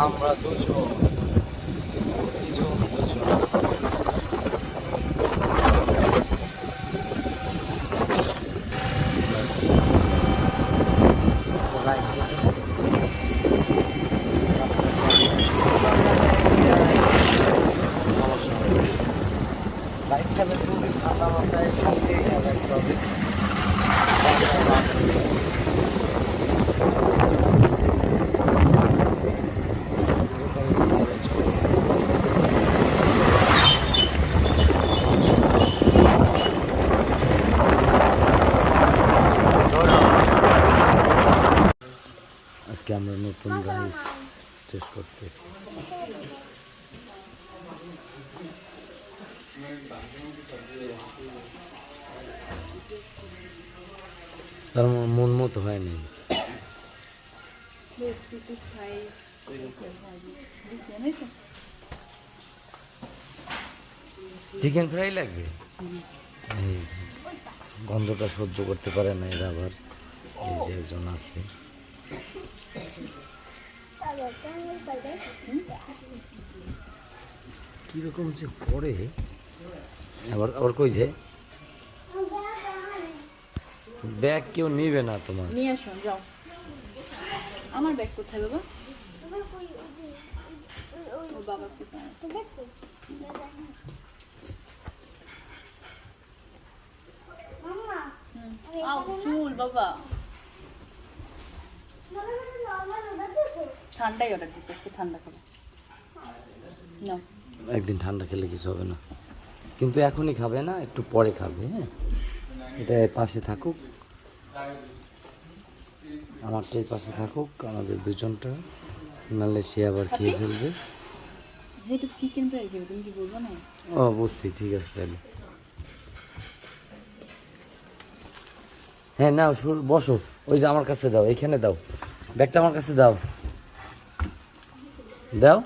আমরা দুজন বাইক খেলে খুবই ঠান্ডা মাথায় শান্তি রাখতে হবে। আজকে আমরা নতুন রাইস টেস্ট করতেছি। তার মন মতো হয়নি। চিকেন ফ্রাই লাগবে, গন্ধটা সহ্য করতে পারে না এরা। আবার এই যে একজন আছে, কিরকম যে পড়ে। আবার আবার কই যে ব্যাগ কেউ নিবে না তোমার। নিয়ে আসো, যাও। আমার ব্যাগ কোথায় বাবা? ও বাবা কোথায়? আও চুল বাবা। ঠান্ডাই অর্ডার দিচ্ছে, আজকে ঠান্ডা খাবো না। একদিন ঠান্ডা খেলে কিছু হবে না, কিন্তু এখনই খাবে না, একটু পরে খাবে। হ্যাঁ, এটা পাশে থাকুক, আমারটাই পাশে থাকুক, আমাদের দুজনটা, নাহলে সে আবার খেয়ে ফেলবে। এটা চিকেন ফ্রাই খাবে, তুমি কি বলবো না? ও বুঝছি, ঠিক আছে তাহলে। হ্যাঁ নাও, বসো, ওই যে আমার কাছে দাও, এইখানে দাও, ব্যাগটা আমার কাছে দাও, দাও।